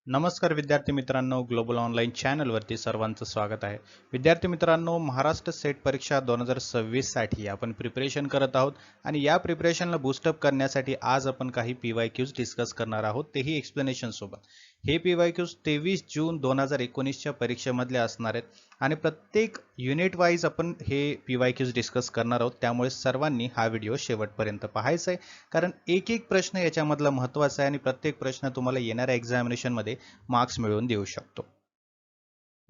नमस्कार विद्यार्थी मित्रांनो, ग्लोबल ऑनलाईन चॅनलवरती सर्वांचं स्वागत आहे. विद्यार्थी मित्रांनो, महाराष्ट्र सेट परीक्षा 2026 साठी आपण प्रिपरेशन करत आहोत आणि या प्रिपरेशनला बूस्टअप करण्यासाठी आज आपण काही PYQs डिस्कस करणार आहोत, तेही एक्सप्लेनेशन सोबत. हे PYQs 23 जून 2019च्या परीक्षेमधले असणार आहेत आणि प्रत्येक युनिट वाईज आपण हे PYQs डिस्कस करणार आहोत. त्यामुळे सर्वांनी हा व्हिडिओ शेवटपर्यंत पाहायचा आहे, कारण एक एक प्रश्न याच्यामधला महत्त्वाचा आहे आणि प्रत्येक प्रश्न तुम्हाला येणाऱ्या एक्झामिनेशनमध्ये मार्क्स मिळवून देऊ शकतो.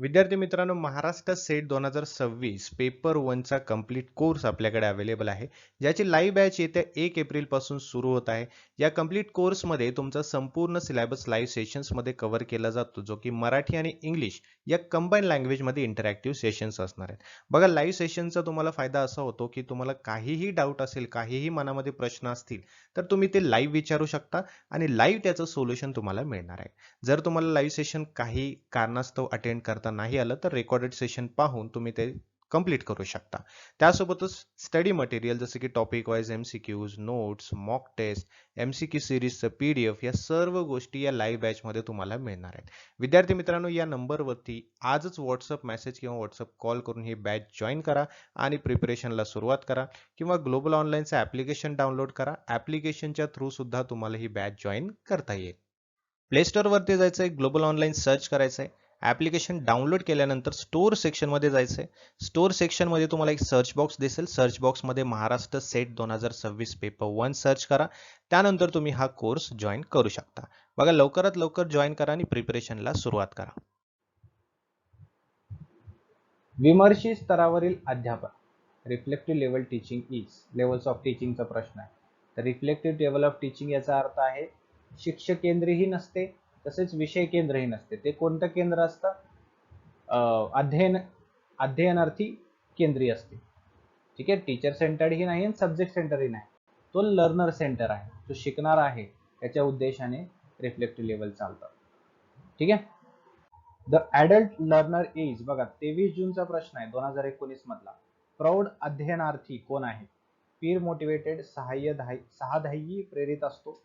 विद्यार्थी मित्रांनो, महाराष्ट्र सेट 2026 पेपर 1 चा कंप्लीट कोर्स आपल्याकडे अवेलेबल आहे, ज्याची लाईव्ह बॅच येत्या 1 एप्रिल पासून सुरू होत आहे. या कंप्लीट कोर्समध्ये तुमचा संपूर्ण सिलेबस लाईव्ह सेशन्समध्ये कव्हर केला जातो, जो की मराठी आणि इंग्लिश या कंबाईन लँग्वेजमध्ये इंटरॅक्टिव्ह सेशन्स असणार आहेत. बघा, लाईव्ह सेशनचा तुम्हाला फायदा असा होतो की तुम्हाला काहीही डाऊट असेल, काहीही मनामध्ये प्रश्न असतील, तर तुम्ही ते लाईव्ह विचारू शकता आणि लाईव्ह त्याचं सोल्युशन तुम्हाला मिळणार आहे. जर तुम्हाला लाईव्ह सेशन काही कारणास्तव अटेंड करता नाही आलं, तर रेकॉर्डेड सेशन पाहून तुम्ही ते कंप्लीट करू शकता. त्यासोबतच स्टडी मटेरियल जसे की topic wise MCQs, notes, mock test, MCQ सिरीजचं PDF या सर्व गोष्टी या लाईव्ह बॅचमध्ये तुम्हाला मिळणार आहेत. विद्यार्थी मित्रांनो, या नंबरवरती आजच व्हॉट्सअप मेसेज किंवा व्हॉट्सअप कॉल करून ही बॅच जॉईन करा आणि प्रिपरेशनला सुरुवात करा, किंवा ग्लोबल ऑनलाईनचं ॲप्लिकेशन डाउनलोड करा. ॲप्लिकेशनच्या थ्रू सुद्धा तुम्हाला ही बॅच जॉईन करता येईल. प्ले स्टोअरवरती जायचं आहे, ग्लोबल ऑनलाईन सर्च करायचं आहे. ॲप्लिकेशन डाउनलोड केल्यानंतर स्टोअर सेक्शनमध्ये जायचं आहे. स्टोअर सेक्शनमध्ये तुम्हाला एक सर्च बॉक्स दिसेल. सर्च बॉक्समध्ये महाराष्ट्र सेट 2026 पेपर 1 सर्च करा. त्यानंतर तुम्ही हा कोर्स जॉईन करू शकता. बघा, लवकरात लवकर जॉईन करा आणि प्रिपरेशनला सुरुवात करा. विमर्शी स्तरावरील अध्यापन reflective level teaching is levels of टीचिंगचा प्रश्न आहे. तर रिफ्लेक्टिव्ह लेवल ऑफ टीचिंग याचा अर्थ आहे शिक्षक केंद्रही नसते, तसेच विषय केंद्रही नसते. ते कोणतं केंद्र असतं? अध्ययनार्थी केंद्रीय असते. ठीक आहे, टीचर सेंटर्डही नाही आणि सब्जेक्ट सेंटरही नाही. तो लर्नर सेंटर आहे, जो शिकणार आहे त्याच्या उद्देशाने रिफ्लेक्टिव्ह लेवल चालतं. ठीक आहे. द ॲडल्ट लर्नर इज, बघा 23 जूनचा प्रश्न आहे 2019 मधला. प्रौढ अध्ययनार्थी कोण आहे? पीर मोटिवेटेड, सहाध्यायी प्रेरित असतो,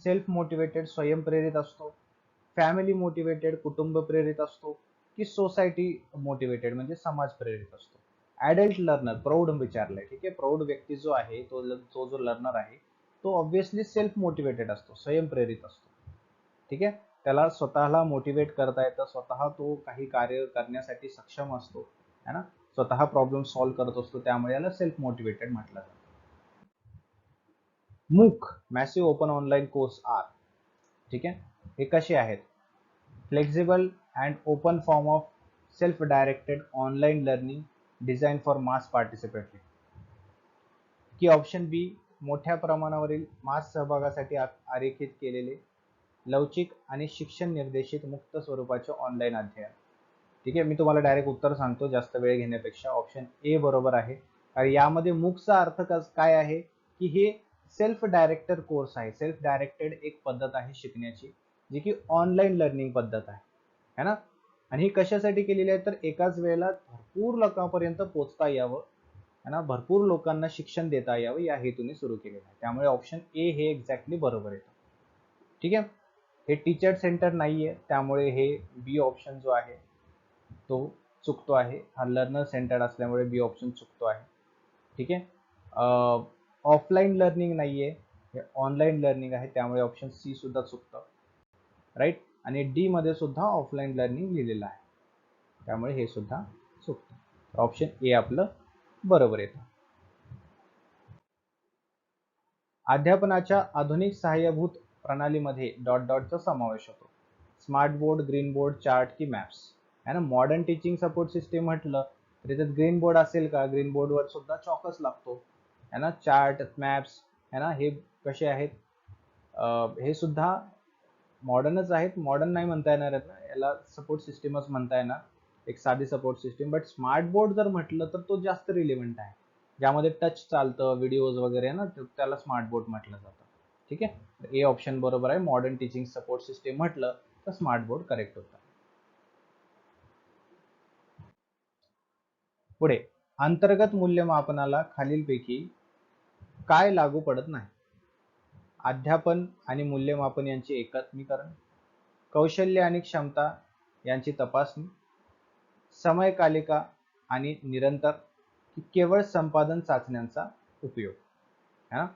सेल्फ मोटिवेटेड स्वयंप्रेरित असतो, फॅमिली मोटिवेटेड कुटुंब प्रेरित असतो, की सोसायटी मोटिवेटेड म्हणजे समाज प्रेरित असतो. ॲडल्ट लर्नर प्रौढ विचारलंय. ठीक आहे, प्रौढ व्यक्ती जो आहे तो जो लर्नर आहे तो ऑब्व्हियसली सेल्फ मोटिवेटेड असतो, स्वयंप्रेरित असतो. ठीक आहे, त्याला स्वतःला मोटिवेट करता येतं, स्वतः तो काही कार्य करण्यासाठी सक्षम असतो, है ना, स्वतः प्रॉब्लेम सॉल्व्ह करत असतो, त्यामुळे याला सेल्फ मोटिवेटेड म्हटलं जातं. MOOC massive open online course are, ठीक आहे, हे कसे आहेत? Flexible and open form of self directed online learning design for mass participatory, की ऑप्शन बी मोठ्या प्रमाणावरील मास सहभागासाठी आरेखित केलेले लवचिक आणि शिक्षण निर्देशित मुक्त स्वरूपाचे ऑनलाईन अध्ययन. ठीक आहे, मी तुम्हाला डायरेक्ट उत्तर सांगतो जास्त वेळ घेण्यापेक्षा. ऑप्शन ए बरोबर आहे, कारण यामध्ये मूकचा अर्थ काय आहे की हे सेल्फ डायरेक्टेड कोर्स आहे. सेल्फ डायरेक्टेड एक पद्धत आहे शिकण्याची, जी की ऑनलाईन लर्निंग पद्धत आहे, है ना. आणि ही कशासाठी केलेली आहे? तर एकाच वेळेला भरपूर लोकांपर्यंत पोहोचता यावं, है ना, भरपूर लोकांना शिक्षण देता यावं या हेतूने सुरू केलेलं आहे. त्यामुळे ऑप्शन ए हे एक्झॅक्टली बरोबर येतं. ठीक आहे, हे टीचर सेंटर नाहीये, त्यामुळे हे बी ऑप्शन जो आहे तो चुकतो आहे. हा लर्नर सेंटर असल्यामुळे बी ऑप्शन चुकतो आहे. ठीक आहे, ऑफलाईन लर्निंग नाहीये, हे ऑनलाईन लर्निंग आहे, त्यामुळे ऑप्शन सी सुद्धा चुकतं. राईट, आणि डी मध्ये सुद्धा ऑफलाईन लर्निंग लिहिलेलं आहे, त्यामुळे हे सुद्धा चुकतं. ऑप्शन ए आपलं बरोबर येतं. अध्यापनाच्या आधुनिक सहाय्यभूत प्रणालीमध्ये डॉट डॉटचा समावेश होतो. Smart board, green board, chart की मॅप्स, है ना. मॉडर्न टीचिंग सपोर्ट सिस्टीम म्हटलं तर त्याच्यात ग्रीन बोर्ड असेल का? ग्रीन बोर्डवर सुद्धा चॉकच लागतो, है ना. चार्ट, मॅप्स, है ना, हे कसे आहेत? हे सुद्धा मॉडर्नच आहेत. मॉडर्न नाही म्हणता येणार आहेत ना, याला सपोर्ट सिस्टीमच म्हणता येणार, एक साधी support system. But smart board जर म्हटलं तर तो जास्त रिलेव्हंट आहे, ज्यामध्ये टच चालतं, व्हिडिओज वगैरे ना, त्याला स्मार्ट बोर्ड म्हटलं जातं. ठीक आहे, ए ऑप्शन बरोबर आहे. मॉडर्न टीचिंग सपोर्ट सिस्टीम म्हटलं तर स्मार्ट बोर्ड करेक्ट होतं. पुढे, अंतर्गत मूल्यमापनाला खालीलपैकी काय लागू पडत नाही? अध्यापन आणि मूल्यमापन यांचे एकात्मीकरण, कौशल्य आणि क्षमता यांची तपासणी, समयकालिका आणि निरंतर, की केवळ संपादन चाचण्यांचा उपयोग. है ना,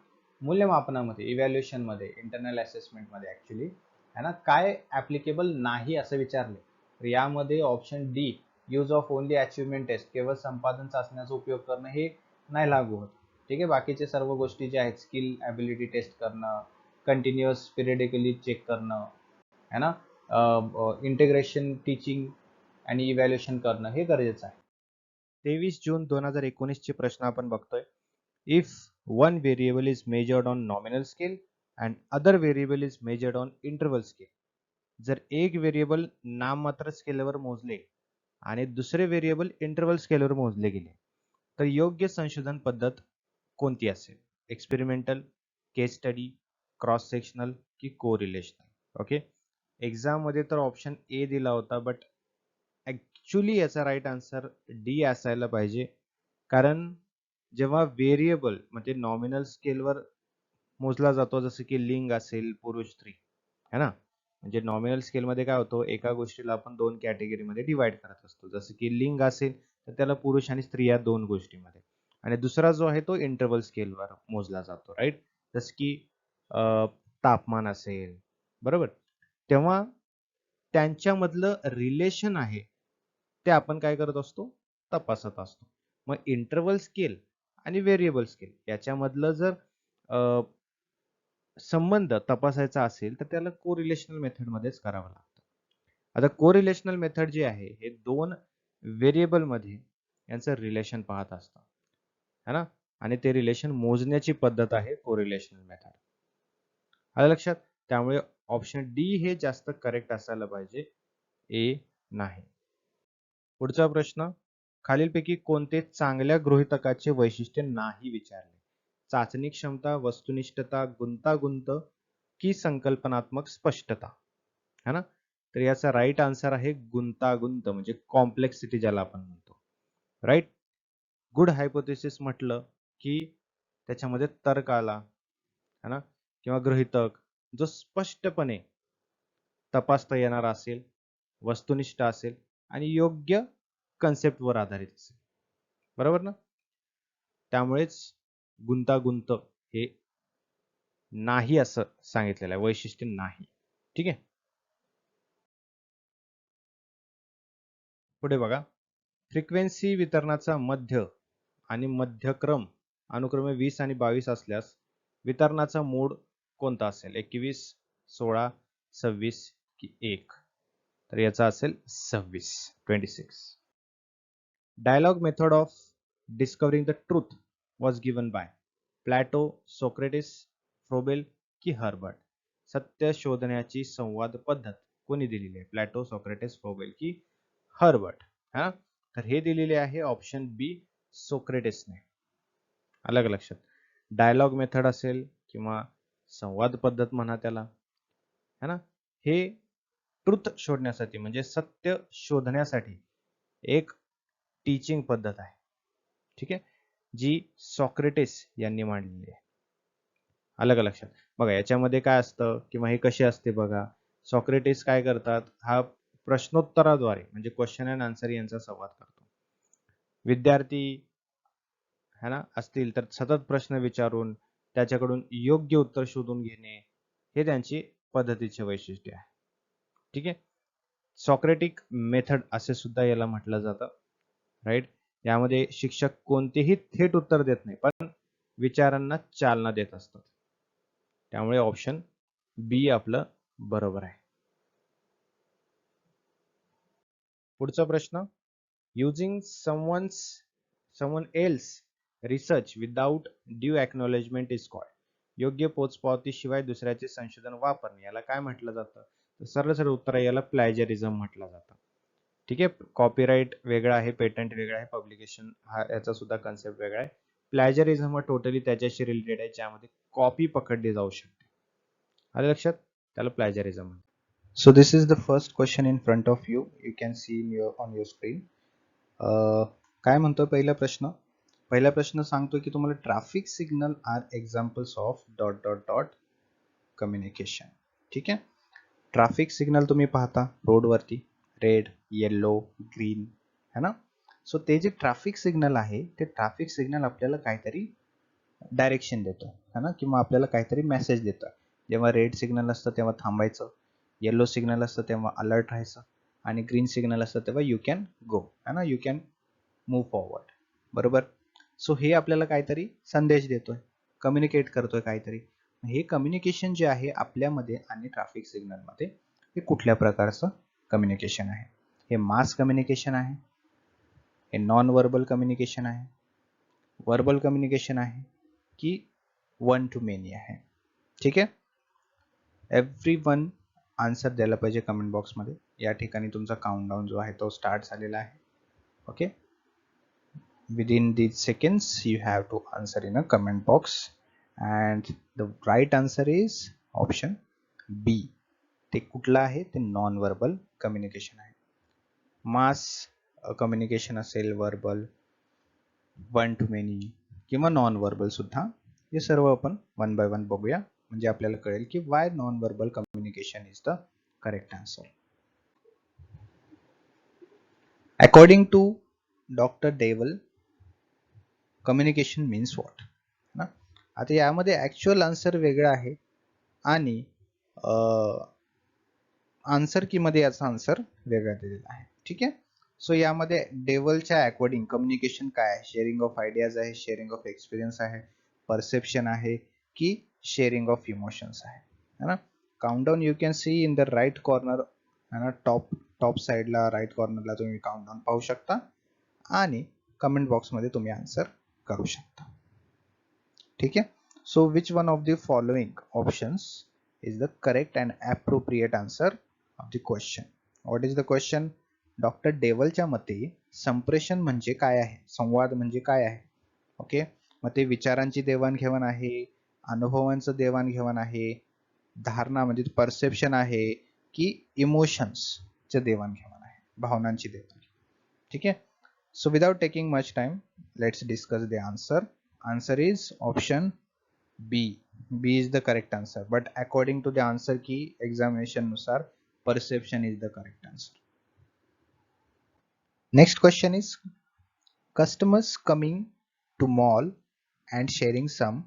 मूल्यमापनामध्ये इव्हॅल्युएशन मध्ये इंटरनल असेसमेंट मध्ये ऍक्च्युली है ना काय ऍप्लिकेबल नाही असं विचारले तर यामध्ये option D use of only achievement test, केवळ संपादन चाचण्याचा उपयोग करणं हे नाही लागू होत. ठीक आहे, बाकीचे सर्व गोष्टी ज्या आहेत स्किल ॲबिलिटी टेस्ट करणं, कंटिन्युअस पिरियडिकली चेक करणं है ना, इंटिग्रेशन टीचिंग आणि इव्हॅल्युएशन करणं हे गरजेचं आहे. 23 जून 2019 चे प्रश्न आपण बघतोय. If one variable is measured on nominal scale and other variable is measured on interval scale, जर एक व्हेरिएबल नाममात्र स्केलवर मोजले आणि दुसरे व्हेरिएबल इंटरवल स्केलवर मोजले गेले तर योग्य संशोधन पद्धत कोणती असेल? एक्सपेरिमेंटल, केस स्टडी, क्रॉस सेक्शनल की कोरिलेशनल? ओके, एक्झाम मध्ये तर ऑप्शन ए दिला होता, बट ऍक्च्युली याचा राईट आन्सर डी असायला पाहिजे. कारण जेव्हा व्हेरिएबल म्हणजे नॉमिनल स्केलवर मोजला जातो, जसं की लिंग असेल, पुरुष स्त्री, है ना, म्हणजे नॉमिनल स्केलमध्ये काय होतं, एका गोष्टीला आपण दोन कॅटेगरीमध्ये डिवाइड करत असतो. जसं की लिंग असेल तर त्याला पुरुष आणि स्त्री या दोन गोष्टीमध्ये, आणि दुसरा जो आहे तो इंटरवल स्केलवर मोजला जातो, राईट. जसं की तापमान असेल, बरोबर, तेव्हा त्यांच्यामधलं रिलेशन आहे ते आपण काय करत असतो, तपासत असतो. मग इंटरवल स्केल आणि व्हेरिएबल स्केल याच्यामधलं जर संबंध तपासायचा असेल तर त्याला कोरिलेशनल मेथड मध्येच करावं लागतं. आता कोरिलेशनल मेथड जी आहे हे दोन व्हेरिएबल मध्ये यांचं रिलेशन पाहत असतं, है ना, आणि ते रिलेशन मोजण्याची पद्धत आहे कोरिलेशनल मेथड. आलं लक्षात? त्यामुळे ऑप्शन डी हे जास्त करेक्ट असायला पाहिजे, ए नाही. पुढचा प्रश्न, खालीलपैकी कोणते चांगल्या गृहीतकाचे वैशिष्ट्य नाही विचारले? चाचणी क्षमता, वस्तुनिष्ठता, गुंतागुंत की संकल्पनात्मक स्पष्टता? है ना, तर याचा राईट आन्सर आहे गुंतागुंत, म्हणजे कॉम्प्लेक्सिटी ज्याला आपण म्हणतो, राईट. गुड हायपोथेसिस म्हटलं की त्याच्यामध्ये तर्क आला, है ना, किंवा गृहीतक जो स्पष्टपणे तपासता येणार असेल, वस्तुनिष्ठ असेल आणि योग्य कन्सेप्टवर आधारित असेल, बरोबर ना. त्यामुळेच गुंतागुंत हे नाही असं सांगितलेलं आहे, वैशिष्ट्य नाही. ठीक आहे, पुढे बघा. फ्रिक्वेन्सी वितरणाचा मध्य आणि मध्यक्रम अनुक्रमे 20 आणि 22 असल्यास वितरणाचा मोड कोणता असेल? 21, 16, 26 की 1? तर याचा असेल 26. Dialogue method of discovering the truth was given by plateau, Socrates, Froebel की हर्बर्ट? सत्य शोधण्याची संवाद पद्धत कोणी दिलेली आहे? प्लॅटो, सोक्रेटिस, फ्रोबेल की हर्बर्ट? हा, तर हे दिलेले आहे ऑप्शन बी, सोक्रेटिसने. अलग लक्षात. डायलॉग मेथड असेल किंवा संवाद पद्धत म्हणा त्याला, है ना, हे ट्रुथ शोधण्यासाठी म्हणजे सत्य शोधण्यासाठी एक टीचिंग पद्धत आहे, ठीक आहे, जी सॉक्रेटिस यांनी मांडलेली आहे. अलग लक्षात. बघा याच्यामध्ये काय असतं किंवा हे कसे असते बघा. सॉक्रेटिस काय करतात, हा प्रश्नोत्तराद्वारे म्हणजे क्वेश्चन अँड आन्सर यांचा संवाद करतो. विद्यार्थी है ना असतील तर सतत प्रश्न विचारून त्याच्याकडून योग्य उत्तर शोधून घेणे हे त्यांची पद्धतीचे वैशिष्ट्य आहे. ठीक आहे, सॉक्रेटिक मेथड असे सुद्धा याला म्हटलं जातं, राईट. यामध्ये शिक्षक कोणतेही थेट उत्तर देत नाही पण विचारांना चालना देत असतात. त्यामुळे ऑप्शन बी आपलं बरोबर आहे. पुढचा प्रश्न, using someone else research without due acknowledgement is called. योग्य पोचपावतीशिवाय दुसऱ्याचे संशोधन वापरणे याला काय म्हटलं जातं? तर सरळ सरळ उत्तर आहे याला प्लॅजरिझम म्हटलं जातं. ठीक आहे, कॉपीराइट वेगळा आहे, पेटंट वेगळा आहे, पब्लिकेशन हा याचा सुद्धा कन्सेप्ट वेगळा आहे. प्लॅजरिझम हा टोटली त्याच्याशी रिलेटेड आहे ज्यामध्ये कॉपी पकडली जाऊ शकते. आलं लक्षात? त्याला प्लॅजरिझम म्हणतात. So this is the first question in front of you. You can see on your screen. काय म्हणतो पहिला प्रश्न? पहिला प्रश्न सांगतो की तुम्हाला traffic signal are examples of dot dot dot communication. ठीक आहे, ट्रॅफिक सिग्नल तुम्ही पाहता रोडवरती, रेड, येल्लो, ग्रीन, है ना. सो ते जे ट्रॅफिक सिग्नल आहे ते ट्रॅफिक सिग्नल आपल्याला काहीतरी डायरेक्शन देतो, है ना, किंवा आपल्याला काहीतरी मेसेज देतं. जेव्हा रेड सिग्नल असतं तेव्हा थांबायचं, येलो सिग्नल असतं तेव्हा अलर्ट राहायचं, आणि ग्रीन सिग्नल असतं तेव्हा यू कॅन गो, है ना, यू कॅन मूव्ह फॉरवर्ड. बरोबर. सो हे आपल्याला काहीतरी संदेश देतोय, कम्युनिकेट करतोय काहीतरी. हे कम्युनिकेशन जे आहे आपल्यामध्ये आणि ट्रॅफिक सिग्नलमध्ये, हे कुठल्या प्रकारचं कम्युनिकेशन आहे? हे मास कम्युनिकेशन आहे, हे नॉन वर्बल कम्युनिकेशन आहे, वर्बल कम्युनिकेशन आहे, की वन टू मेनी आहे? ठीक आहे. एव्हरीवन आन्सर द्यायला पाहिजे कमेंट बॉक्समध्ये. या ठिकाणी तुमचा काउंटडाऊन जो आहे तो स्टार्ट झालेला आहे. Okay. Within these seconds you have to answer in a comment box, and the right answer is option B. ते कुठला आहे? ते नॉन वर्बल कम्युनिकेशन आहे. मास कम्युनिकेशन असेल, वर्बल, वन टू मेनी किंवा नॉन वर्बल सुद्धा, हे सर्व आपण वन बाय वन बघूया, म्हणजे आपल्याला कळेल की why non verbal communication is the correct answer. According to doctor Dale, communication means what ना. आता यामध्ये ऍक्च्युअल आन्सर वेगळा आहे आणि आन्सर की मध्ये याचा आन्सर वेगळा दिलेला आहे. ठीक आहे. सो यामध्ये डेवलच्या अकॉर्डिंग कम्युनिकेशन काय आहे? शेअरिंग ऑफ आयडियाज आहे, शेअरिंग ऑफ एक्सपिरियन्स आहे, परसेप्शन आहे, की शेअरिंग ऑफ इमोशन्स आहे, है ना. Countdown you can see in the right corner, है ना. टॉप साईडला राईट कॉर्नरला तुम्ही काउंटडाऊन पाहू शकता, आणि कमेंट बॉक्समध्ये तुम्ही आन्सर करू शकता. ठीक आहे. So which one of the following options is the correct and appropriate answer of the question? What is the question? Doctor डेवलच्या मते संप्रेषण म्हणजे काय आहे? संवाद म्हणजे काय आहे? ओके. मग ते विचारांची देवाणघेवाण आहे, अनुभवांचं देवाणघेवाण आहे, धारणा म्हणजे परसेप्शन आहे, की इमोशन्सचे देवाणघेवाण आहे, भावनांची देवाणघेवाण? ठीक आहे. So without taking much time, let's discuss the answer. Answer is option B. B is the correct answer. But according to the answer key examination nusar, perception is the correct answer. Next question is, customers coming to mall and sharing some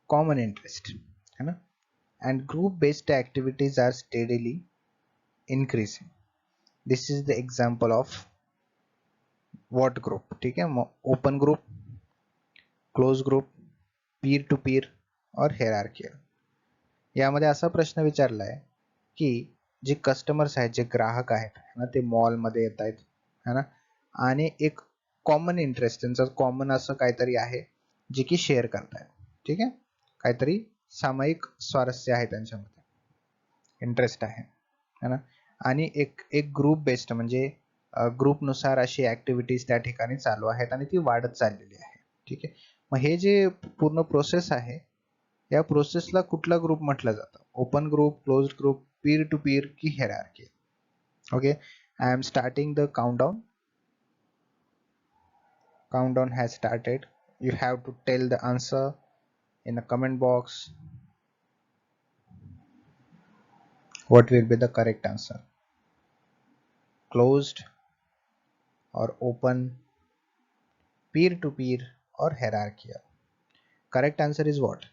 common interest, है ना? And group based activities are steadily increasing. This is the example of what group? ठीक है. Open group, close group, peer to peer और hierarchical. यामध्ये असा प्रश्न विचारलाय की जे कस्टमर्स आहेत, जे ग्राहक आहेत ना, ते मॉलमध्ये येत आहेत, है ना, आणि एक कॉमन इंटरेस्ट, त्यांचं कॉमन असं काहीतरी आहे जे की शेअर करतायत. ठीक आहे. काहीतरी सामायिक स्वारस्य आहे त्यांच्यामध्ये, इंटरेस्ट आहे, है ना. आणि एक ग्रुप बेस्ड म्हणजे ग्रुपनुसार अशी ऍक्टिव्हिटीज त्या ठिकाणी चालू आहेत आणि ती वाढत चाललेली आहे. ठीक आहे. मग हे जे पूर्ण प्रोसेस आहे, या प्रोसेसला कुठला ग्रुप म्हटलं जातं? Open group, closed group, peer to peer, की hierarchy? Okay. I am starting the countdown. Countdown has started. You have to tell the answer in the comment box. What will be the correct answer? Closed or open, peer to peer or hierarchical? Correct answer is what?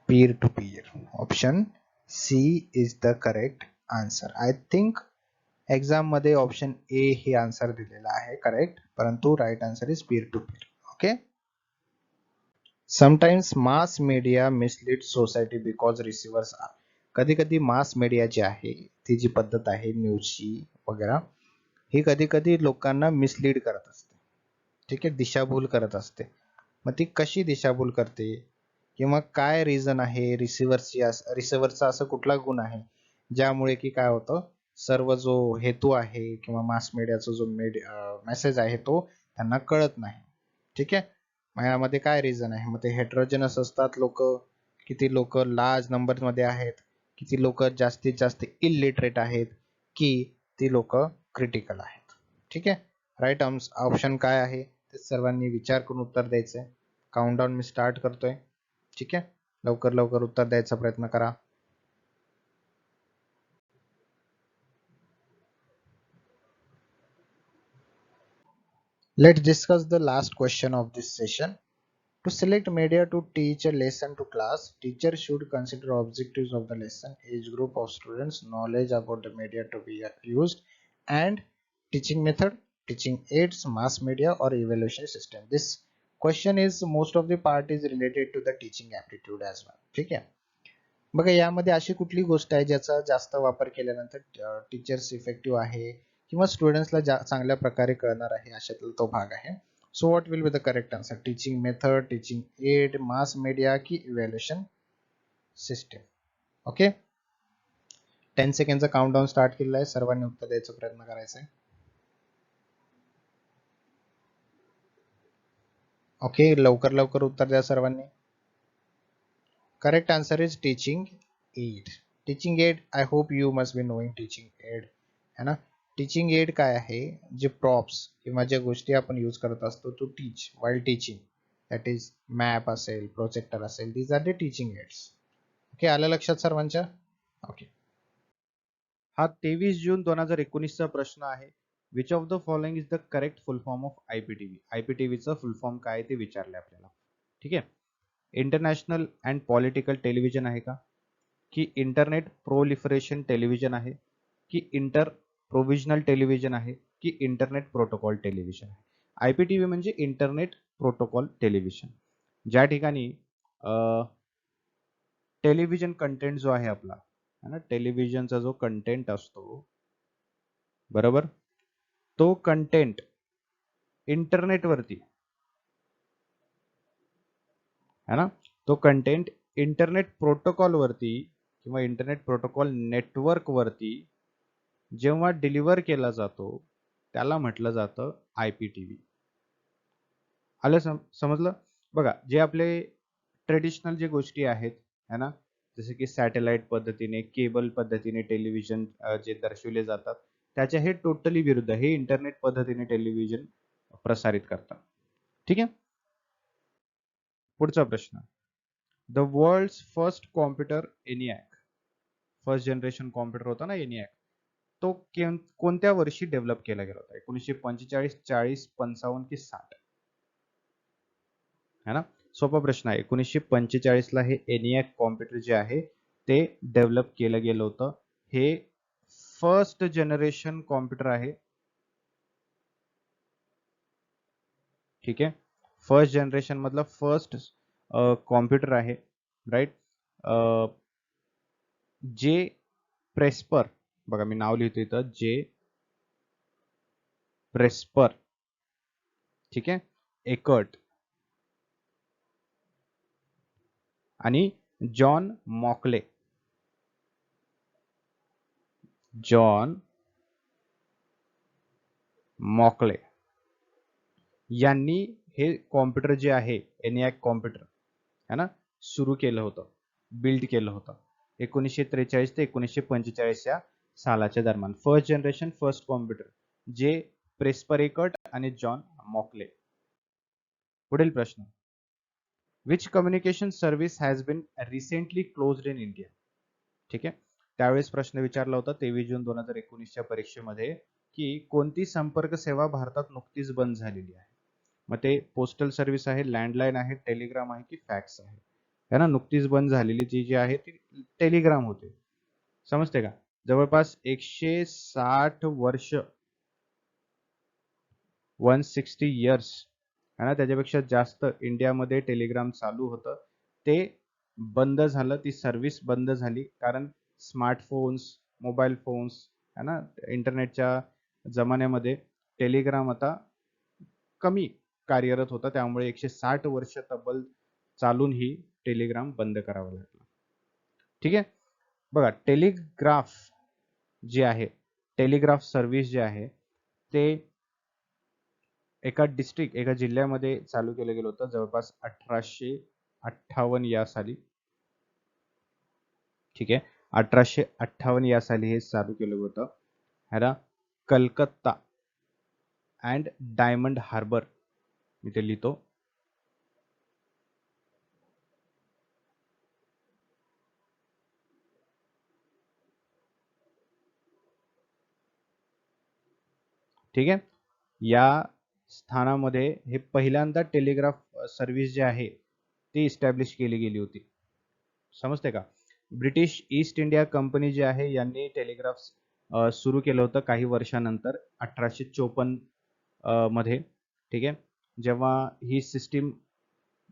Peer to peer. Option C is the correct answer. I think exam मध्ये option A हे answer दिलेला आहे correct, परंतु right answer is peer to peer. Okay. Sometimes mass media mislead society because receivers are. कधी कधी mass media जी आहे, ती जी पद्धत आहे न्यूजची वगैरे, ही कधी कधी लोकांना मिसलीड करत असते. ठीक आहे. दिशाभूल करत असते. मग ती कशी दिशाभूल करते, किंवा काय रिझन आहे? रिसिव्हरचा असं कुठला गुण आहे ज्यामुळे की काय होतं, सर्व जो हेतू आहे किंवा मास मीडियाचा जो मेसेज आहे तो त्यांना कळत नाही. ठीक आहे. मग यामध्ये काय रिझन आहे? मग ते हेट्रोजेनस असतात लोक, किती लोक लार्ज नंबर मध्ये आहेत, किती लोक जास्तीत जास्त इलिटरेट आहेत, की ती लोक क्रिटिकल आहेत. ठीक आहे. राईट ऑप्शन काय आहे ते सर्वांनी विचार करून उत्तर द्यायचंय. काउंटडाऊन मी स्टार्ट करतोय. ठीक आहे. लवकर लवकर उत्तर द्यायचा प्रयत्न करा. Let's discuss the last question of this session. To select media to teach a lesson to class, teacher should consider objectives of the lesson, age group of students, knowledge about the media to be used, and teaching method, teaching aids, mass media or evaluation system. This question is most of the part is related to the teaching aptitude as well. ठीक आहे. बघा यामध्ये अशी कुठली गोष्ट आहे ज्याचा जास्त वापर केल्यानंतर टीचर्स इफेक्टिव्ह आहे किंवा स्टुडंट्सला चांगल्या प्रकारे कळणार आहे अशातला तो भाग आहे. So what will be the correct answer? Teaching method, teaching aid, mass media की इव्हॅल्युएशन सिस्टम. ओके, 10 सेकंडचा काउंटडाऊन स्टार्ट केलेला आहे. सर्वांनी उत्तर द्यायचा प्रयत्न करायचा आहे. ओके, लवकर लवकर उत्तर द्या सर्वांनी. Correct answer is teaching add. Teaching add, I hope you must be knowing teaching add, है ना. टीचिंग एड काय आहे? जे प्रॉप्स किंवा ज्या गोष्टी आपण यूज करत असतो to teach while teaching, that is map असेल, प्रोजेक्टर असेल, these are the teaching aids. Okay, आलं लक्षात सर्वांच्या? ओके. हा 23 जून 2019चा प्रश्न आहे. Which of the following is the correct full form of IPTV? आयपीटीव्हीचं फुल फॉर्म काय ते विचारले आपल्याला. ठीक आहे. इंटरनॅशनल अँड पॉलिटिकल टेलिव्हिजन आहे का, की इंटरनेट प्रोलिफरेशन टेलिव्हिजन आहे, की इंटर प्रोव्हिजनल टेलिव्हिजन आहे, की इंटरनेट प्रोटोकॉल टेलिव्हिजन आहे? आयपीटीव्ही म्हणजे इंटरनेट प्रोटोकॉल टेलिव्हिजन, ज्या ठिकाणी टेलिव्हिजन कंटेंट जो आहे आपला, है ना, टेलिव्हिजनचा जो कंटेंट असतो, बरोबर, तो कंटेंट इंटरनेटवरती, है ना, तो कंटेंट इंटरनेट प्रोटोकॉल वरती किंवा इंटरनेट प्रोटोकॉल नेटवर्क वरती जेव्हा डिलिव्हर केला जातो त्याला म्हटलं जातं आयपीटीव्ही. आलं समजलं? बघा, जे आपले ट्रेडिशनल जे गोष्टी आहेत, है ना, जसे की सॅटेलाइट पद्धतीने, केबल पद्धतीने टेलिव्हिजन जे दर्शवले जातात, त्याच्या हे टोटली विरुद्ध हे इंटरनेट पद्धतीने टेलिव्हिजन प्रसारित करतात. ठीक आहे. पुढचा प्रश्न. The world's first computer ENIAC, first generation computer होता ना एनिॲक, तो कोणत्या वर्षी डेव्हलप केला गेला होता? 1945, 40, 55 की 60? है ना, सोपा प्रश्न आहे. 1945 ला हे एनिॲक कॉम्प्युटर जे आहे ते डेव्हलप केलं गेलं होतं. हे फर्स्ट जनरेशन कॉम्प्युटर आहे. ठीक आहे, फर्स्ट जनरेशन मधलं फर्स्ट कॉम्प्युटर आहे, राईट. जे प्रेस्पर, बघा मी नाव लिहितो इथं, जे प्रेस्पर, ठीक आहे, एकर्ट आणि जॉन मॉकले, जॉन मॉकले यांनी हे कॉम्प्युटर जे आहे एनिॲक कॉम्प्युटर, है ना, सुरू केलं होतं, बिल्ड केलं होतं 1943 ते 1945 या सालाच्या दरम्यान. फर्स्ट जनरेशन फर्स्ट कॉम्प्युटर, जे प्रेस्पर एकर्ट आणि जॉन मॉकले. पुढील प्रश्न. Which communication service has been recently closed in India? ठीक आहे, त्यावेळेस प्रश्न विचारला होता 23 जून 2019च्या परीक्षेमध्ये, की कोणती संपर्क सेवा भारतात नुकतीच बंद झालेली आहे? मग ते पोस्टल सर्व्हिस आहे, लँडलाईन आहे, टेलिग्राम आहे की फॅक्स आहे? है ना, नुकतीच बंद झालेली जी आहे ती टेलिग्राम होते. समजते का? जवळपास 160 वर्ष, 160 इयर्स, है ना, त्याच्यापेक्षा जास्त इंडियामध्ये टेलिग्राम चालू होतं. ते बंद झालं, ती सर्व्हिस बंद झाली, कारण स्मार्टफोन्स, मोबाईल फोन्स, है ना, इंटरनेटच्या जमान्यामध्ये टेलिग्राम आता कमी कार्यरत होता, त्यामुळे 160 वर्ष तब्बल चालून ही टेलिग्राम बंद करावं लागलं. ठीक आहे. बघा, टेलिग्राफ जे आहे, टेलिग्राफ सर्व्हिस जे आहे ते एका डिस्ट्रिक्ट, एका जिल्ह्यामध्ये चालू केलं गेलं होतं जवळपास 1858 या साली. ठीक आहे, 1858 या साली हे चालू केलं होतं, है ना, कलकत्ता अँड डायमंड हार्बर, मी ते लिहितो. ठीक आहे, या स्थानामध्ये हे पहिल्यांदा टेलिग्राफ सर्व्हिस जे आहे ती इस्टॅब्लिश केली गेली होती. समजते का? ब्रिटिश ईस्ट इंडिया कंपनी जी आहे यांनी टेलिग्राफ सुरू केलं होतं काही वर्षानंतर 1854 मध्ये. ठीक आहे. जेव्हा ही सिस्टीम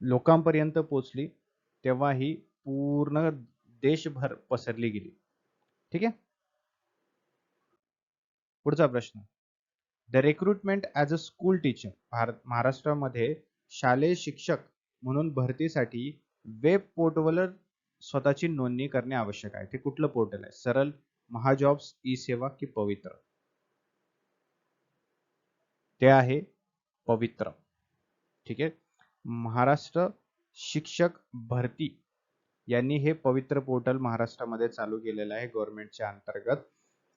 लोकांपर्यंत पोहोचली तेव्हा ही पूर्ण देशभर पसरली गेली. ठीक आहे. पुढचा प्रश्न, the recruitment as a school teacher. महाराष्ट्रामध्ये शालेय शिक्षक म्हणून भरतीसाठी वेब पोर्टलवर स्वतःची नोंदणी करणे आवश्यक आहे. ते कुठलं पोर्टल आहे? सरल, महाजॉब्स, ई सेवा की पवित्र? ते आहे पवित्र. ठीक आहे. महाराष्ट्र शिक्षक भरती यांनी हे पवित्र पोर्टल महाराष्ट्रामध्ये चालू केलेलं आहे गव्हर्नमेंटच्या अंतर्गत.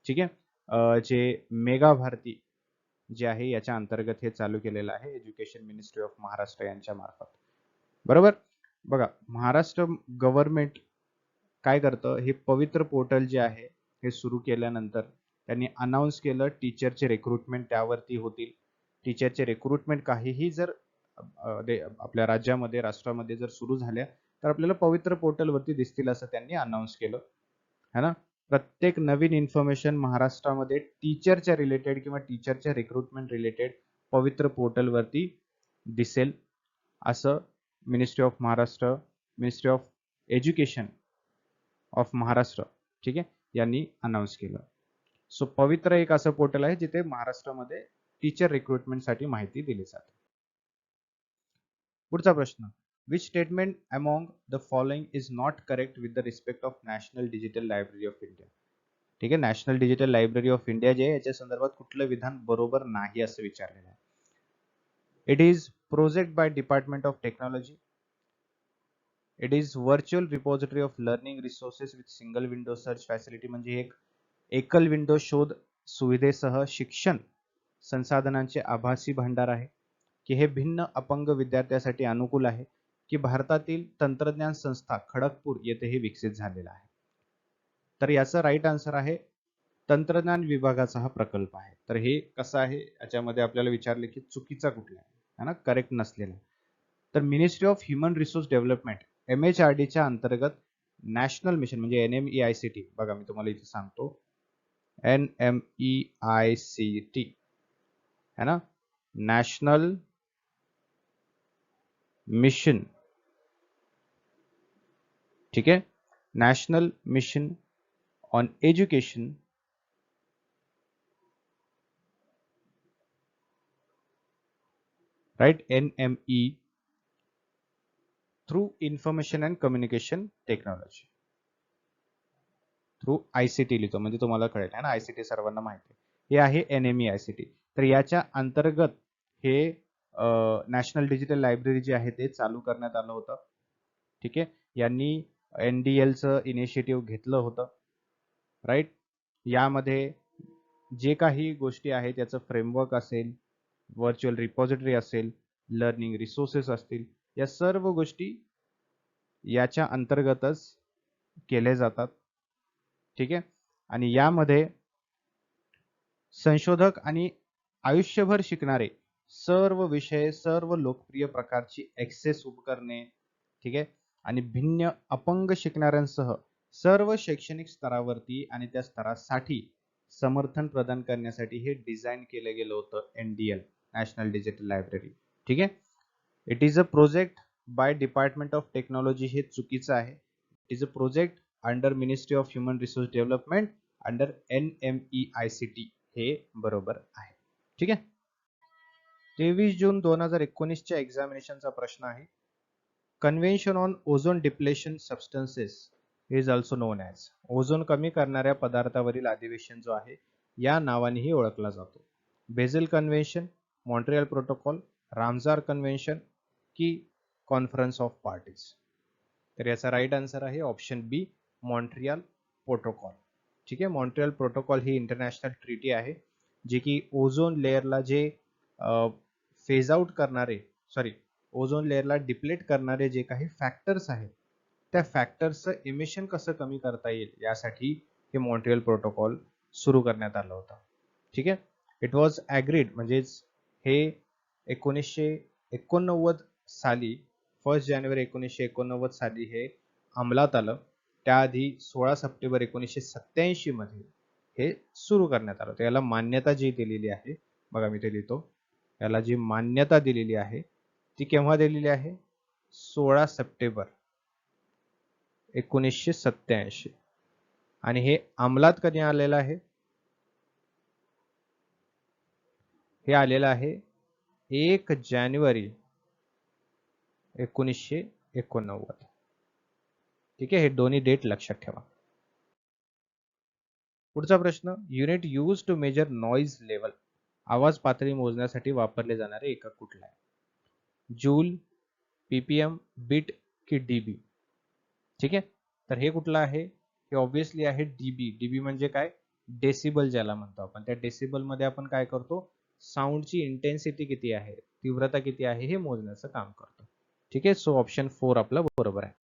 ठीक आहे. जे मेगा भारती जे आहे याच्या अंतर्गत हे चालू केलेलं आहे एज्युकेशन मिनिस्ट्री ऑफ महाराष्ट्र यांच्या मार्फत. बरोबर. बघा, महाराष्ट्र गव्हर्नमेंट काय करतं, हे पवित्र पोर्टल जे आहे हे सुरू केल्यानंतर त्यांनी अनाऊन्स केलं टीचरचे रिक्रुटमेंट त्यावरती होतील. टीचरचे रिक्रुटमेंट काहीही जर आपल्या राज्यामध्ये राष्ट्रामध्ये जर सुरू झाल्या तर आपल्याला पवित्र पोर्टलवरती दिसतील असं त्यांनी अनाऊन्स केलं है ना. प्रत्येक नवीन इन्फॉर्मेशन महाराष्ट्रामध्ये टीचरच्या रिलेटेड किंवा टीचरच्या रिक्रुटमेंट रिलेटेड पवित्र पोर्टलवरती दिसेल असं ministry of Maharashtra, ministry of education of Maharashtra, ठीक आहे, यांनी अनाऊन्स केलं. सो पवित्र एक असं पोर्टल आहे जिथे महाराष्ट्रामध्ये टीचर रिक्रुटमेंटसाठी माहिती दिली जाते. पुढचा प्रश्न, which statement among the following is not correct with the respect of National Digital Library of India? ठीक आहे. National digital library of India जे आहे याच्या संदर्भात कुठलं विधान बरोबर नाही असं विचारलेलं आहे. It is project by department of technology. It is virtual repository of learning resources with single window search facility. म्हणजे एक एकल विंडो शोध सुविधेसह शिक्षण संसाधनांचे आभासी भांडार आहे. की हे भिन्न अपंग विद्यार्थ्यांसाठी अनुकूल आहे. की भारतातील तंत्रज्ञान संस्था खडगपूर येथे हे विकसित झालेला आहे. तर याचा राईट आन्सर आहे तंत्रज्ञान विभागाचा हा प्रकल्प आहे. तर हे कसं आहे याच्यामध्ये आपल्याला विचारले की चुकीचा कुठला आहे ना, करेक्ट नसलेला. तर ministry of human resource development MHRD च्या अंतर्गत नॅशनल मिशन म्हणजे NMEICT. बघा मी तुम्हाला इथे सांगतो NMEICT है ना, नॅशनल मिशन. ठीक है, national mission on education right, NME through information and communication technology through ICT लिहितो म्हणजे तुम्हाला कळेल है ना. ICT सर्वांना माहिती आहे. हे आहे NMEICT. तर याच्या अंतर्गत हे नॅशनल डिजिटल लायब्ररी जी आहे ते चालू करण्यात आलं होतं. ठीक आहे. यांनी NDL चं इनिशिएटिव्ह घेतलं होतं राईट. यामध्ये जे काही गोष्टी आहेत याचं फ्रेमवर्क असेल, व्हर्च्युअल रिपॉझिटरी असेल, लर्निंग रिसोर्सेस असतील, या सर्व गोष्टी याच्या अंतर्गतच केले जातात. ठीक आहे. आणि यामध्ये संशोधक आणि आयुष्यभर शिकणारे सर्व विषय, सर्व लोकप्रिय प्रकारची ऍक्सेस उपकरणे, ठीक आहे, आणि भिन्न अपंग शिकणाऱ्यांसह सर्व शैक्षणिक स्तरावरती आणि त्या स्तरासाठी समर्थन प्रदान करण्यासाठी हे डिझाईन केलं गेलं होतं NDL, नॅशनल डिजिटल लायब्ररी. ठीक आहे. It is a project by department of technology, हे चुकीचं आहे. It is a project under ministry of human resource development under NMEICT, हे बरोबर आहे. ठीक आहे. 23 जून 2019 च्या एक्झामिनेशनचा प्रश्न आहे, convention on ozone depletion substances is also non as. Ozone कमी करणाऱ्या पदार्थावरील अधिवेशन जो आहे या नावानेही ओळखला जातो. Basel convention, Montreal protocol, Ramsar convention की कॉन्फरन्स ऑफ पार्टीज? तर याचा राईट आन्सर आहे ऑप्शन बी, मॉन्ट्रियल प्रोटोकॉल. ठीक आहे. मॉन्ट्रियल प्रोटोकॉल ही इंटरनॅशनल ट्रीटी आहे जी की ओझोन लेअरला जे फेज आउट करणारे, ओझोन लेअरला डिप्लेट करणारे जे काही फॅक्टर्स आहेत त्या फॅक्टर्सचं इमिशन कसं कमी करता येईल यासाठी हे मॉन्ट्रियल प्रोटोकॉल सुरू करण्यात आलं होतं. ठीक आहे. इट वॉज ॲग्रीड म्हणजेच हे 1989 साली 1 जानेवारी 1989 साली हे अंमलात आलं. त्याआधी 16 सप्टेंबर 1987 मध्ये हे सुरू करण्यात आलं. तर याला मान्यता जी दिलेली आहे, बघा मी ते लिहितो, याला जी मान्यता दिलेली आहे ती केव्हा दिलेली आहे? 16 सप्टेंबर 1987. आणि हे अंमलात कधी आलेलं आहे? हे आलेलं आहे 1 जानेवारी 1989. ठीक आहे, हे दोन्ही डेट लक्षात ठेवा. पुढचा प्रश्न, unit use to measure noise level, आवाज पातळी मोजण्यासाठी वापरले जाणारे एकक कुठले आहे? जूल, पीपीएम, बीट की डीबी? ठीक आहे, तर हे कुठलं आहे? हे ऑब्विसली आहे डीबी. डीबी म्हणजे काय? डेसिबल ज्याला म्हणतो आपण. त्या डेसिबल मध्ये आपण काय करतो? साऊंडची इंटेन्सिटी किती आहे, तीव्रता किती आहे हे मोजण्याचं काम करतो. ठीक आहे, सो ऑप्शन 4 आपला बरोबर आहे.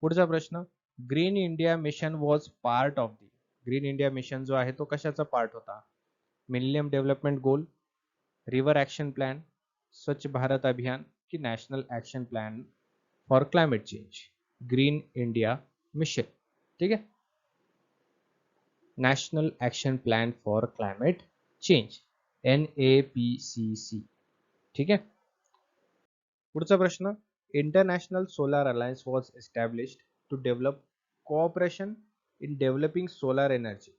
पुढचा प्रश्न, green India mission was part of the, green India mission जो आहे तो कशाचा पार्ट होता? Millennium development goal, river action plan, Swachh Bharat Abhiyan की national action plan for climate change? Green India mission. ठीक आहे, national action plan for climate change, NAPCC. ठीक आहे, पुढचा प्रश्न, international solar alliance was established to develop cooperation in developing solar energy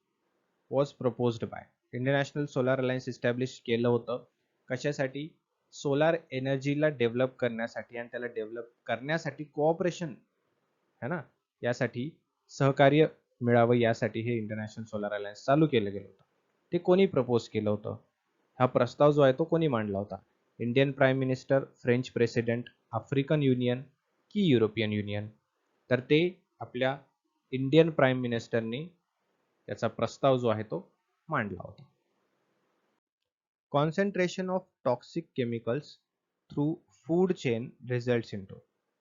was proposed by. International solar alliance establish केलं होतं कशासाठी? Solar एनर्जीला develop करण्यासाठी आणि त्याला डेव्हलप करण्यासाठी कोऑपरेशन है ना, यासाठी सहकार्य मिळावं यासाठी हे इंटरनॅशनल सोलार अलायन्स चालू केलं गेलं होतं. ते कोणी प्रपोज केलं होतं? हा प्रस्ताव जो आहे तो कोणी मांडला होता? Indian prime minister, French president, African union की युरोपियन युनियन? तर ते आपल्या इंडियन प्राईम मिनिस्टरनी त्याचा प्रस्ताव जो आहे तो मांडला होता. Concentration of toxic chemicals through food chain results into,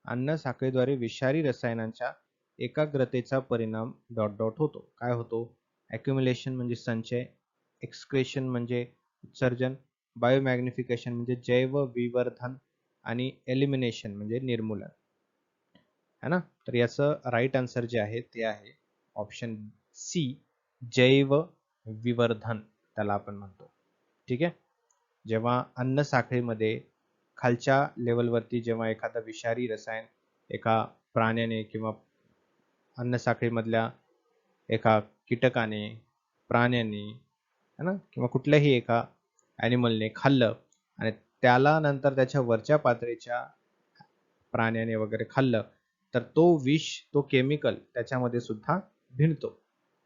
अन्न साखळीद्वारे विषारी रसायनांच्या एकाग्रतेचा परिणाम डॉट डॉट होतो. काय होतो? ॲक्युम्युलेशन म्हणजे संचय, एक्सक्रेशन म्हणजे उत्सर्जन, बायोमॅग्निफिकेशन म्हणजे जैव विवर्धन आणि एलिमिनेशन म्हणजे निर्मूलन है ना. तर याचं राईट आन्सर जे आहे ते आहे ऑप्शन सी, जैव विवर्धन त्याला आपण म्हणतो. ठीक आहे, जेव्हा अन्न साखळीमध्ये खालच्या लेवलवरती जेव्हा एखादा विषारी रसायन एका प्राण्याने किंवा अन्न साखळीमधल्या एका कीटकाने, प्राण्याने है ना, किंवा कुठल्याही एका ॲनिमलने खाल्लं आणि त्याला नंतर त्याच्या वरच्या पातळीच्या प्राण्याने वगैरे खाल्लं, तर तो विष, तो केमिकल त्याच्यामध्ये सुद्धा भिनतो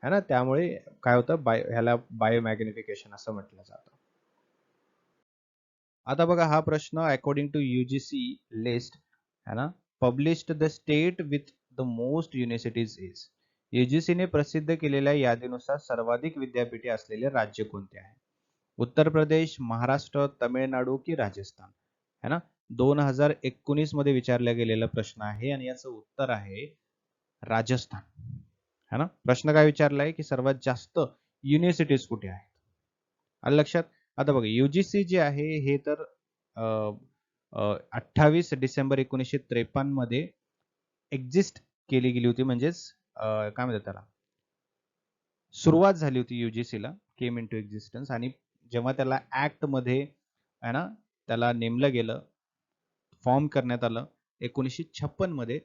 है ना. त्यामुळे काय होतं? ह्याला बायोमॅग्निफिकेशन असं म्हटलं जातं. आता बघा हा प्रश्न, अकॉर्डिंग टू UGC लिस्ट है ना, published the state with the most universities is. UGC ने प्रसिद्ध केलेल्या यादीनुसार सर्वाधिक विद्यापीठे असलेले राज्य कोणते आहे? उत्तर प्रदेश, महाराष्ट्र, तमिळनाडू की राजस्थान? है ना, 2019 मध्ये विचारला गेलेला प्रश्न आहे आणि याचं उत्तर आहे राजस्थान. है ना, प्रश्न काय विचारलाय की सर्वात जास्त युनिव्हर्सिटीज कुठे आहेत? आलं लक्षात? आता बघा UGC जे आहे हे तर 28 डिसेंबर 1953 मध्ये एक्झिस्ट केली गेली होती, म्हणजेच काय म्हणतात त्याला, सुरुवात झाली होती UGC ला, केम इनटू एक्झिस्टन्स. आणि जेव्हा त्याला ऍक्ट मध्ये आहे ना त्याला नेमलं गेलं, फॉर्म करण्यात आलं 1956 मध्ये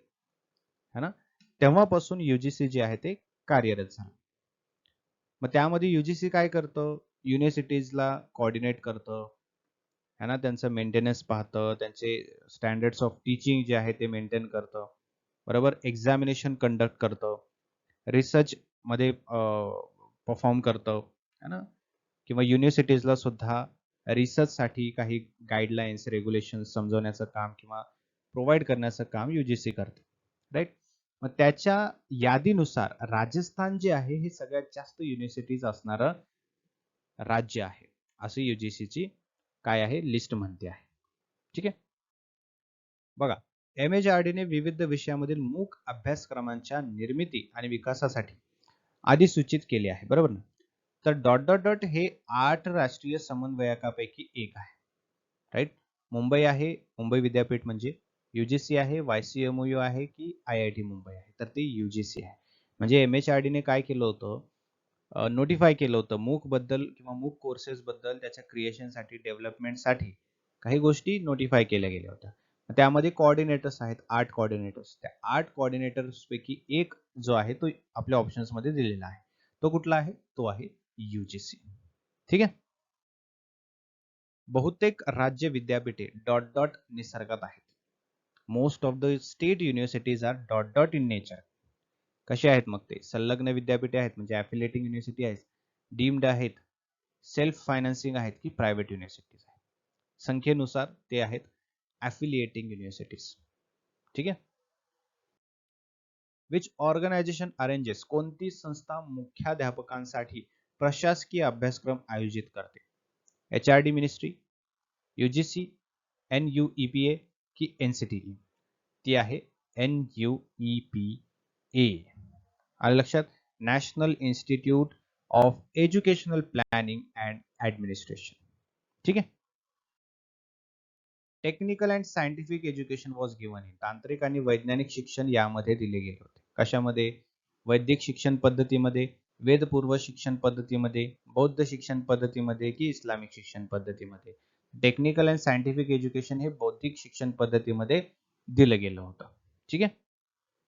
है ना, तेव्हापासून UGC जे आहे ते कार्यरत झालं. मग त्यामध्ये UGC काय करतं? युनिव्हर्सिटीजला कोऑर्डिनेट करतं है ना, त्यांचं मेंटेनन्स पाहतं, त्यांचे स्टँडर्ड्स ऑफ टीचिंग जे आहे ते मेंटेन करतं, बरोबर, एक्झामिनेशन कंडक्ट करतं, रिसर्च मध्ये परफॉर्म करतं है ना, किंवा युनिव्हर्सिटीजला सुद्धा रिसर्च साठी काही गाईडलाईन्स, रेग्युलेशन समजवण्याचं काम किंवा प्रोव्हाइड करण्याचं काम UGC करते, राईट. मग त्याच्या यादीनुसार राजस्थान जे आहे हे सगळ्यात जास्त युनिव्हर्सिटीज असणारं राज्य आहे, असं UGC ची काय आहे लिस्ट म्हणते आहे. ठीक आहे. बघा, MHRD ने विविध विषयामधील मूक अभ्यासक्रमांच्या निर्मिती आणि विकासासाठी अधिसूचित केले आहे, बरोबर ना. तर डॉट डॉट डॉट हे 8 राष्ट्रीय समन्वयकापैकी एक आहे, राईट. मुंबई आहे, मुंबई विद्यापीठ म्हणजे UGC आहे, YCMU आहे की IIT मुंबई आहे, तर ते UGC आहे. म्हणजे MHRD ने काय केलं होतं, नोटिफाय केलं होतं मूक बद्दल किंवा मूक कोर्सेस बद्दल त्याच्या क्रिएशनसाठी डेव्हलपमेंटसाठी काही गोष्टी नोटिफाय केल्या गेल्या होत्या. त्यामध्ये कोऑर्डिनेटर्स आहेत, 8 कोऑर्डिनेटर्स. त्या 8 कोऑर्डिनेटर्स पैकी एक जो आहे तो आपल्या ऑप्शन्स मध्ये दिलेला आहे. तो कुठला आहे? तो आहे UGC. ठीक आहे. बहुतेक राज्य विद्यापीठे डॉट डॉट निसर्गात आहेत. Most of the state universities are dot dot in nature. कसे आहेत मग ते? संलग्न विद्यापीठे आहेत म्हणजे ॲफिलिएटिंग युनिव्हर्सिटी आहेत, डीम्ड आहेत, सेल्फ फायनान्सिंग आहेत की प्रायव्हेट युनिव्हर्सिटीज आहेत. संख्येनुसार ते आहेत ॲफिलिएटिंग युनिव्हर्सिटीज. ठीक आहे. विच ऑर्गनायझेशन अरेंजेस, कोणती संस्था मुख्याध्यापकांसाठी प्रशासकीय अभ्यासक्रम आयोजित करते? HRD मिनिस्ट्री, UGC, NUEPA की NCTE? ती आहे NUEPA. आलं लक्षात? National institute of educational planning and administration. ठीक आहे. Technical and scientific education was given in, तांत्रिक आणि वैज्ञानिक शिक्षण यामध्ये दिले गेले होते. कशामध्ये? वैदिक शिक्षण पद्धतीमध्ये, वेदपूर्व शिक्षण पद्धतीमध्ये, बौद्ध शिक्षण पद्धतीमध्ये की इस्लामिक शिक्षण पद्धतीमध्ये? टेक्निकल अँड सायंटिफिक एज्युकेशन हे बौद्धिक शिक्षण पद्धतीमध्ये दिलं गेलं होतं. ठीक आहे.